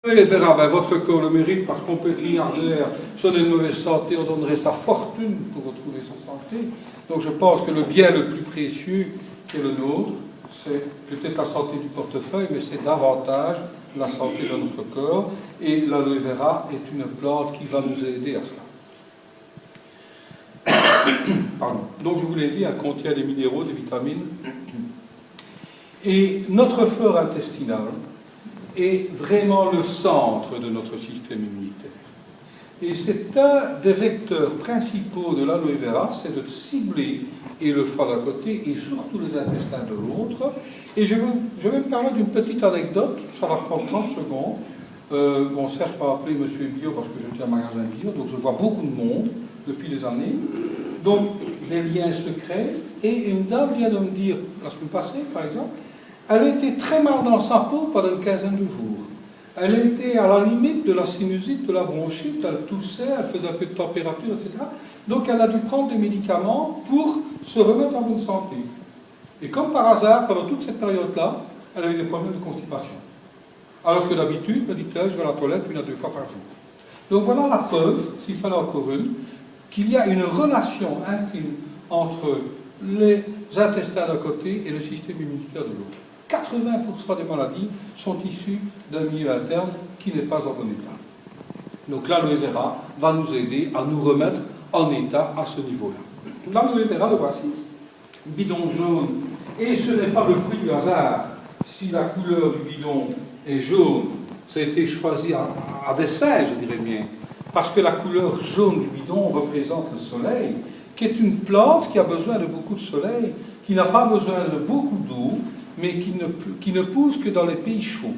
Et verra, ben, votre corps le mérite parce qu'on peut milliardaire, si on est de mauvaise santé, on donnerait sa fortune pour retrouver sa santé. Donc je pense que le bien le plus précieux qui est le nôtre, c'est peut-être la santé du portefeuille, mais c'est davantage la santé de notre corps. Et l'aloe vera est une plante qui va nous aider à cela. Pardon. Donc je vous l'ai dit, elle contient des minéraux, des vitamines. Et notre flore intestinale est vraiment le centre de notre système immunitaire. Et c'est un des vecteurs principaux de l'aloe vera, c'est de cibler et le foie d'un côté et surtout les intestins de l'autre. Et je vais me permettre d'une petite anecdote, ça va prendre 30 secondes. Bon, certes, je vais appeler Monsieur Bio parce que je tiens un magasin bio, donc je vois beaucoup de monde depuis des années. Donc, des liens secrets. Et une dame vient de me dire, la semaine passée par exemple, elle était très mal dans sa peau pendant une quinzaine de jours. Elle était à la limite de la sinusite, de la bronchite, elle toussait, elle faisait un peu de température, etc. Donc elle a dû prendre des médicaments pour se remettre en bonne santé. Et comme par hasard, pendant toute cette période-là, elle avait des problèmes de constipation. Alors que d'habitude, me dit-elle, je vais à la toilette 1 à 2 fois par jour. Donc voilà la preuve, s'il fallait encore une, qu'il y a une relation intime entre les intestins d'un côté et le système immunitaire de l'autre. 80% des maladies sont issues d'un milieu interne qui n'est pas en bon état. Donc l'aloe vera va nous aider à nous remettre en état à ce niveau-là. L'aloe vera, le voici, bidon jaune, et ce n'est pas le fruit du hasard. Si la couleur du bidon est jaune, ça a été choisi à dessein, je dirais bien, parce que la couleur jaune du bidon représente le soleil, qui est une plante qui a besoin de beaucoup de soleil, qui n'a pas besoin de beaucoup d'eau, mais qui ne pousse que dans les pays chauds.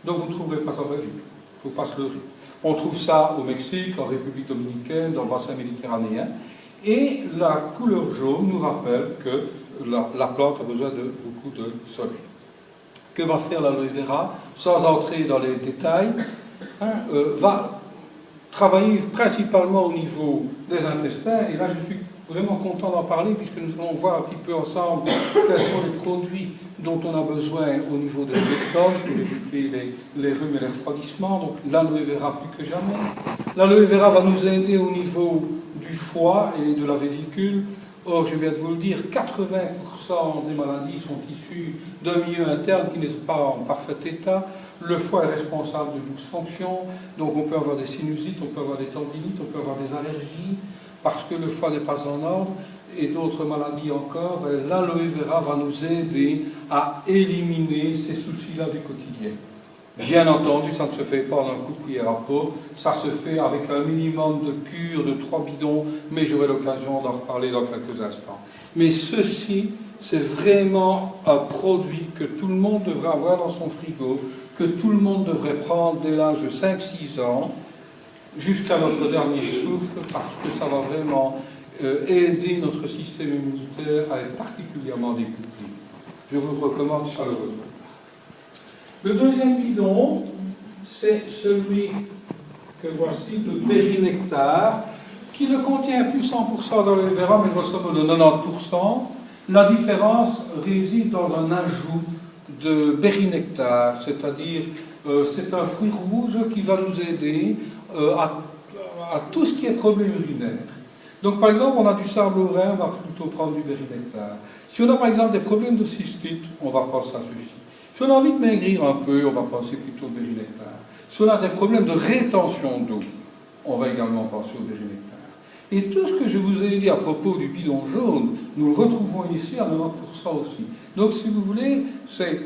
Donc vous ne trouverez pas ça en Belgique, il ne faut pas se leurrer. On trouve ça au Mexique, en République dominicaine, dans le bassin méditerranéen, et la couleur jaune nous rappelle que la plante a besoin de beaucoup de soleil. Que va faire l'aloe vera, sans entrer dans les détails, va travailler principalement au niveau des intestins, et là je suis vraiment content d'en parler puisque nous allons voir un petit peu ensemble quels sont les produits dont on a besoin au niveau des méthodes pour éviter les rhumes et les refroidissements. Donc l'aloe vera plus que jamais. L'aloe vera va nous aider au niveau du foie et de la vésicule. Or, je viens de vous le dire, 80% des maladies sont issues d'un milieu interne qui n'est pas en parfait état. Le foie est responsable de dysfonction, donc on peut avoir des sinusites, on peut avoir des tendinites, on peut avoir des allergies, parce que le foie n'est pas en ordre, et d'autres maladies encore. L'aloe vera va nous aider à éliminer ces soucis-là du quotidien. Bien entendu, ça ne se fait pas en un coup de cuillère à peau, ça se fait avec un minimum de cure de 3 bidons, mais j'aurai l'occasion d'en reparler dans quelques instants. Mais ceci, c'est vraiment un produit que tout le monde devrait avoir dans son frigo, que tout le monde devrait prendre dès l'âge de 5-6 ans, jusqu'à notre dernier souffle, parce que ça va vraiment aider notre système immunitaire à être particulièrement décuplé. Je vous le recommande chaleureusement. Le deuxième bidon, c'est celui que voici, le Bérinectar, qui ne contient plus 100% d'aloe vera, mais grosso modo 90%. La différence réside dans un ajout de Bérinectar, c'est-à-dire c'est un fruit rouge qui va nous aider à tout ce qui est problème urinaire. Donc par exemple, on a du sable au rein, on va plutôt prendre du Bérinectar. Si on a par exemple des problèmes de cystite, on va penser à celui-ci. Si on a envie de maigrir un peu, on va penser plutôt au Bérinectar. Si on a des problèmes de rétention d'eau, on va également penser au Bérinectar. Et tout ce que je vous ai dit à propos du bidon jaune, nous le retrouvons ici à 90% aussi. Donc si vous voulez, c'est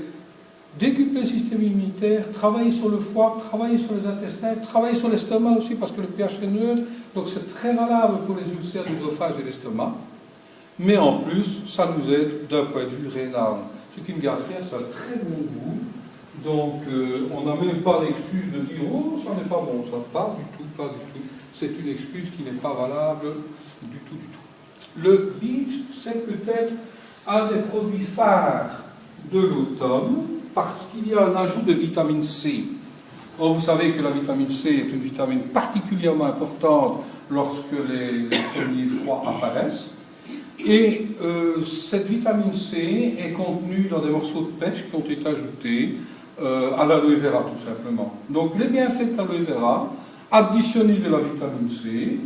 décupler le système immunitaire, travailler sur le foie, travailler sur les intestins, travailler sur l'estomac aussi, parce que le pH est neutre, donc c'est très valable pour les ulcères d'œsophage et l'estomac. Mais en plus, ça nous aide d'un point de vue rénal. Ce qui ne gâte rien, ça a un très bon goût. Donc on n'a même pas l'excuse de dire « Oh, ça n'est pas bon, ça. » Pas du tout, pas du tout. C'est une excuse qui n'est pas valable du tout, du tout. Le beach, c'est peut-être un des produits phares de l'automne, parce qu'il y a un ajout de vitamine C. Or, vous savez que la vitamine C est une vitamine particulièrement importante lorsque les premiers froids apparaissent. Et cette vitamine C est contenue dans des morceaux de pêche qui ont été ajoutés à l'aloe vera tout simplement. Donc les bienfaits de l'aloe vera, additionner de la vitamine C,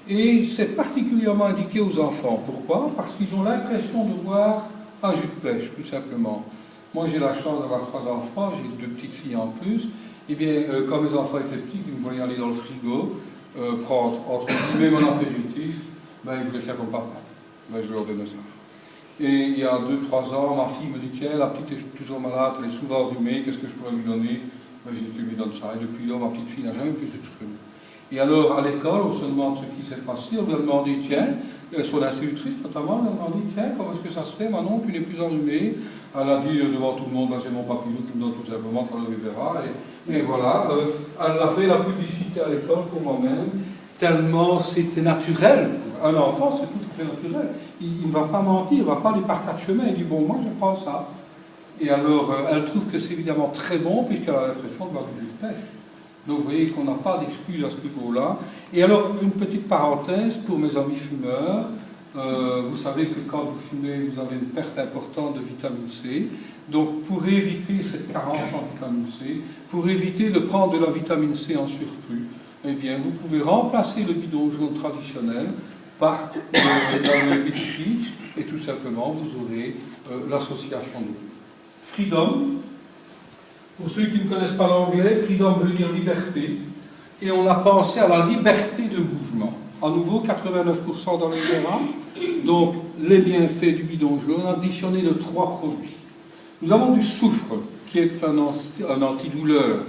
et c'est particulièrement indiqué aux enfants. Pourquoi? Parce qu'ils ont l'impression de boire un jus de pêche, tout simplement. Moi j'ai la chance d'avoir 3 enfants, j'ai 2 petites filles en plus. Eh bien, quand mes enfants étaient petits, ils me voyaient aller dans le frigo, prendre entre guillemets mon apéritif, ben, ils voulaient faire comme papa. Ben, je leur donnais ça. Et il y a 2-3 ans, ma fille me dit, tiens, la petite est toujours malade, elle est souvent enrhumée, qu'est-ce que je pourrais lui donner? Ben, j'ai dit, tu lui donnes ça. Et depuis là, ma petite fille n'a jamais plus de trucs. Et alors, à l'école, on se demande ce qui s'est passé, on lui a demandé, tiens, son institutrice notamment, on lui a demandé, tiens, comment est-ce que ça se fait, Manon, tu n'es plus enrhumée? Elle a dit devant tout le monde, c'est mon papillon qui me donne tout simplement quand on le verra. Et voilà, elle a fait la publicité à l'école pour moi-même, tellement c'était naturel. Un enfant, c'est tout à fait naturel. Il ne va pas mentir, il ne va pas aller par 4 chemins. Il dit, bon, moi je prends ça. Et alors, elle trouve que c'est évidemment très bon, puisqu'elle a l'impression de boire du jus de pêche. Donc vous voyez qu'on n'a pas d'excuse à ce niveau-là. Et alors, une petite parenthèse pour mes amis fumeurs. Vous savez que quand vous fumez, vous avez une perte importante de vitamine C. Donc, pour éviter cette carence en vitamine C, pour éviter de prendre de la vitamine C en surplus, eh bien, vous pouvez remplacer le bidon jaune traditionnel par la Beach Peach, et tout simplement, vous aurez l'association de Freedom. Pour ceux qui ne connaissent pas l'anglais, Freedom veut dire liberté, et on a pensé à la liberté de mouvement. À nouveau, 89% dans les verras. Donc, les bienfaits du bidon jaune, additionnés de 3 produits. Nous avons du soufre, qui est un antidouleur.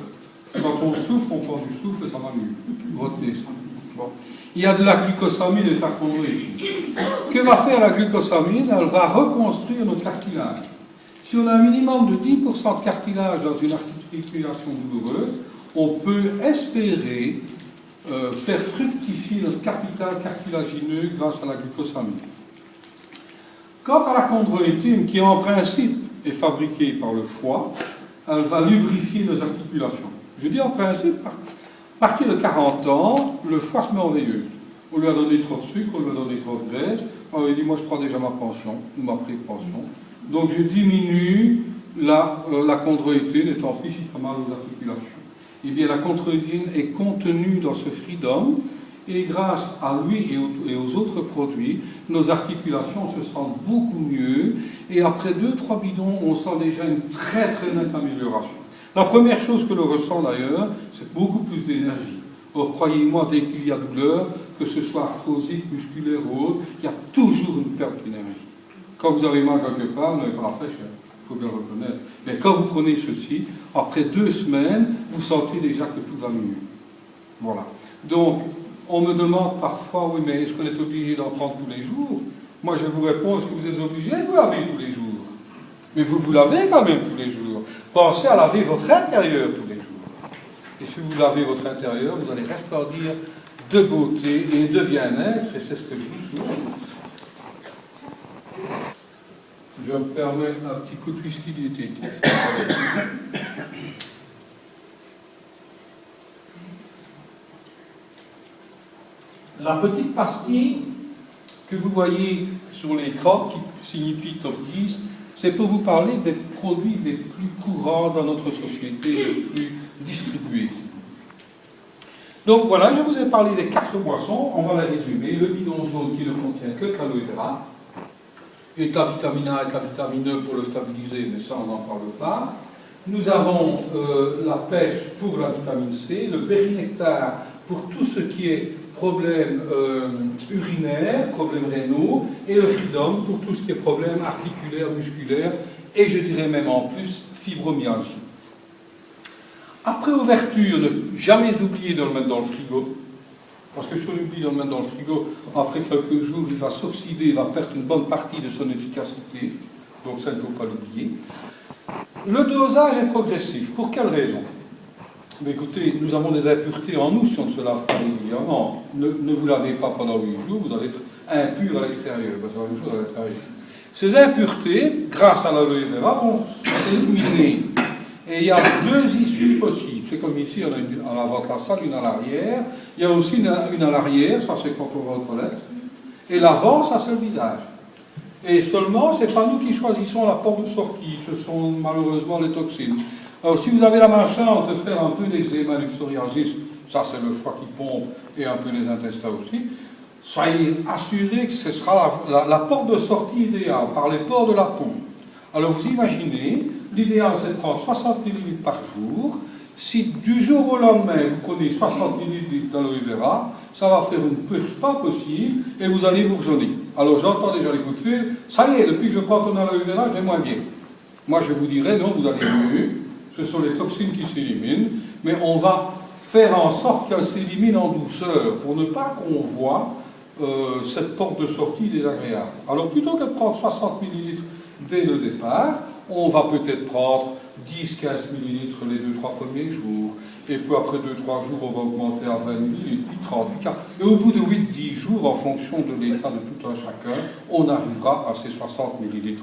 Quand on souffre, on prend du soufre et ça va mieux. Retenez ça. Bon. Il y a de la glucosamine et de la chondroïtine. Que va faire la glucosamine? Elle va reconstruire notre cartilage. Si on a un minimum de 10% de cartilage dans une articulation douloureuse, on peut espérer faire fructifier notre capital cartilagineux grâce à la glucosamine. Quant à la chondroïtine, qui en principe est fabriquée par le foie, elle va lubrifier nos articulations. Je dis en principe, à partir de 40 ans, le foie se met en veilleuse. On lui a donné trop de sucre, on lui a donné trop de graisse. On lui a dit, moi je prends déjà ma pension, ou ma pré-pension. Donc je diminue la chondroïtine, étant plus si très mal aux articulations. Eh bien, la chondroïtine est contenue dans ce Freedom, et grâce à lui et aux autres produits, nos articulations se sentent beaucoup mieux, et après 2-3 bidons, on sent déjà une très très nette amélioration. La première chose que l'on ressent d'ailleurs, c'est beaucoup plus d'énergie. Or, croyez-moi, dès qu'il y a douleur, que ce soit arthrosique, musculaire ou autre, il y a toujours une perte d'énergie. Quand vous avez mal quelque part, vous n'avez pas la pêche, il faut bien le reconnaître. Mais quand vous prenez ceci, après 2 semaines, vous sentez déjà que tout va mieux. Voilà. Donc, on me demande parfois, oui, mais est-ce qu'on est obligé d'en prendre tous les jours? Moi, je vous réponds, est-ce que vous êtes obligé? Vous lavez tous les jours. Mais vous lavez quand même tous les jours. Pensez à laver votre intérieur tous les jours. Et si vous lavez votre intérieur, vous allez resplendir de beauté et de bien-être, et c'est ce que je vous souhaite. Je me permets un petit coup de whisky diététique. La petite pastille que vous voyez sur l'écran, qui signifie top 10, c'est pour vous parler des produits les plus courants dans notre société, les plus distribués. Donc voilà, je vous ai parlé des 4 boissons, on va les résumer. Le bidon jaune qui ne contient que de l'aloe vera, et de la vitamine A et de la vitamine E pour le stabiliser, mais ça on n'en parle pas. Nous avons la pêche pour la vitamine C, le périnectar pour tout ce qui est problèmes urinaires, problèmes rénaux, et le Freedom pour tout ce qui est problèmes articulaires, musculaires, et je dirais même en plus fibromyalgie. Après ouverture, ne jamais oublier de le mettre dans le frigo, parce que si on oublie de le mettre dans le frigo, après quelques jours, il va s'oxyder, il va perdre une bonne partie de son efficacité, donc ça, il ne faut pas l'oublier. Le dosage est progressif. Pour quelle raison? Mais écoutez, nous avons des impuretés en nous si on ne se lave pas régulièrement. Ne vous lavez pas pendant 8 jours, vous allez être impur à l'extérieur. Ben, c'est la même chose à l'intérieur. Ces impuretés, grâce à l'aloe vera, vont s'éliminer. Et il y a 2 issues possibles. C'est comme ici, on a une à l'avant de la salle, une à l'arrière. Il y a aussi une à l'arrière, ça c'est quand on va aux toilettes. Et l'avant, ça c'est le visage. Et seulement, ce n'est pas nous qui choisissons la porte de sortie, ce sont malheureusement les toxines. Alors si vous avez la malchance de faire un peu d'eczéma, du psoriasis, ça c'est le foie qui pompe et un peu les intestins aussi, soyez assurés que ce sera la porte de sortie idéale, par les pores de la peau. Alors vous imaginez, l'idéal c'est de prendre 60 ml par jour. Si du jour au lendemain vous prenez 60 ml d'aloe vera, ça va faire une purge pas possible et vous allez bourgeonner. Alors j'entends déjà les coups de fil, ça y est, depuis que je prends ton aloe vera, j'ai moins bien. Moi je vous dirais, non, vous allez mieux, ce sont les toxines qui s'éliminent, mais on va faire en sorte qu'elles s'éliminent en douceur pour ne pas qu'on voit cette porte de sortie désagréable. Alors plutôt que de prendre 60 ml dès le départ, on va peut-être prendre 10-15 ml les 2-3 premiers jours, et puis après 2-3 jours, on va augmenter à 20 ml, puis 30, 40. Et au bout de 8-10 jours, en fonction de l'état de tout un chacun, on arrivera à ces 60 ml.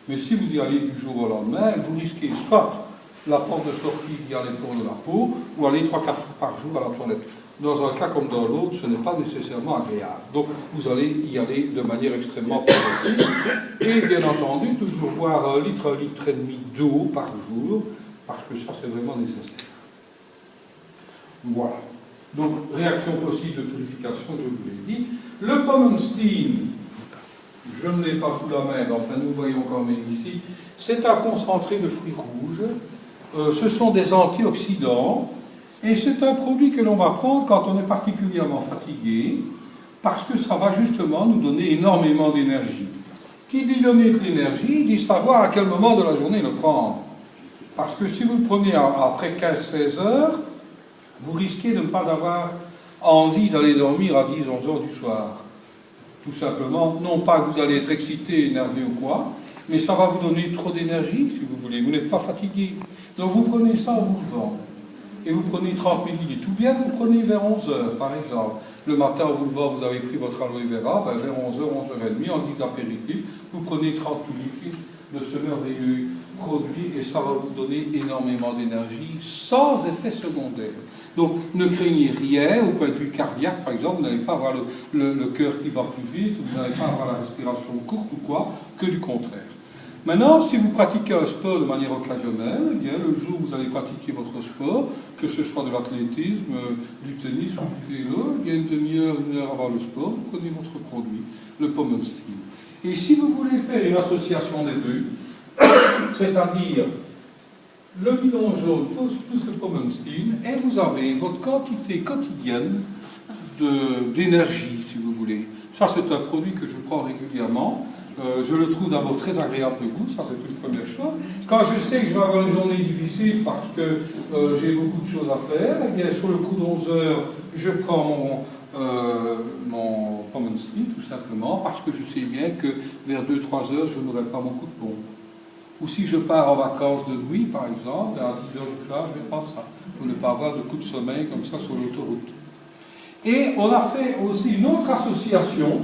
Mais si vous y allez du jour au lendemain, vous risquez soit la porte de sortie via les pores de la peau, ou aller 3-4 fois par jour à la toilette. Dans un cas comme dans l'autre, ce n'est pas nécessairement agréable. Donc, vous allez y aller de manière extrêmement progressive. Et bien entendu, toujours boire 1 litre et demi d'eau par jour, parce que ça, c'est vraiment nécessaire. Voilà. Donc, réaction possible de purification, je vous l'ai dit. Le Pomenstein, je ne l'ai pas sous la main, mais enfin, nous voyons quand même ici, c'est un concentré de fruits rouges. Ce sont des antioxydants. Et c'est un produit que l'on va prendre quand on est particulièrement fatigué, parce que ça va justement nous donner énormément d'énergie. Qui dit donner de l'énergie, dit savoir à quel moment de la journée le prendre. Parce que si vous le prenez après 15-16 heures, vous risquez de ne pas avoir envie d'aller dormir à 10-11 heures du soir. Tout simplement, non pas que vous allez être excité, énervé ou quoi, mais ça va vous donner trop d'énergie, si vous voulez. Vous n'êtes pas fatigué. Donc vous prenez ça en vous levant. Et vous prenez 30 ml, ou bien vous prenez vers 11 heures, par exemple. Le matin, au boulevard, vous avez pris votre aloe vera, ben vers 11 heures, 11 h 30, en guise d'apéritif, vous prenez 30 ml de ce merveilleux produit, et ça va vous donner énormément d'énergie, sans effet secondaire. Donc, ne craignez rien, au point de vue cardiaque, par exemple, vous n'allez pas avoir le cœur qui bat plus vite, vous n'allez pas avoir la respiration courte ou quoi, que du contraire. Maintenant, si vous pratiquez un sport de manière occasionnelle, eh bien, le jour où vous allez pratiquer votre sport, que ce soit de l'athlétisme, du tennis ou du vélo, eh bien, une demi-heure, 1 heure avant le sport, vous prenez votre produit, le Pomenstein. Et si vous voulez faire une association des deux, c'est-à-dire le bidon jaune plus le Pomenstein, et vous avez votre quantité quotidienne d'énergie, si vous voulez. Ça, c'est un produit que je prends régulièrement. Je le trouve d'abord très agréable de goût, ça c'est une première chose. Quand je sais que je vais avoir une journée difficile parce que j'ai beaucoup de choses à faire, eh bien sur le coup de 11 heures, je prends mon Pomenstein tout simplement parce que je sais bien que vers 2-3 heures, je n'aurai pas mon coup de pompe. Ou si je pars en vacances de nuit, par exemple, à 10 heures du soir, je vais prendre ça, pour ne pas avoir de coup de sommeil comme ça sur l'autoroute. Et on a fait aussi une autre association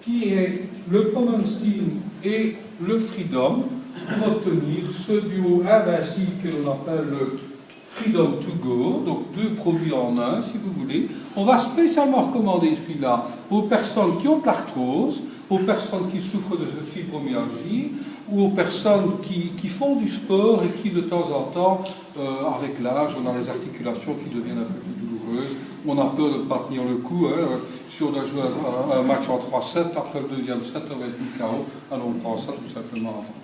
qui est le Pomenstein et le Freedom, pour obtenir ce duo invincible que l'on appelle le Freedom to Go, donc 2 produits en un, si vous voulez. On va spécialement recommander celui-là aux personnes qui ont de l'arthrose, aux personnes qui souffrent de fibromyalgie, ou aux personnes qui font du sport et qui, de temps en temps, avec l'âge, on a les articulations qui deviennent un peu plus douloureuses, on a peur de ne pas tenir le coup, hein. Si on doit jouer un match en 3-7, après le deuxième set, on va être mis KO, alors on prend ça tout simplement avant.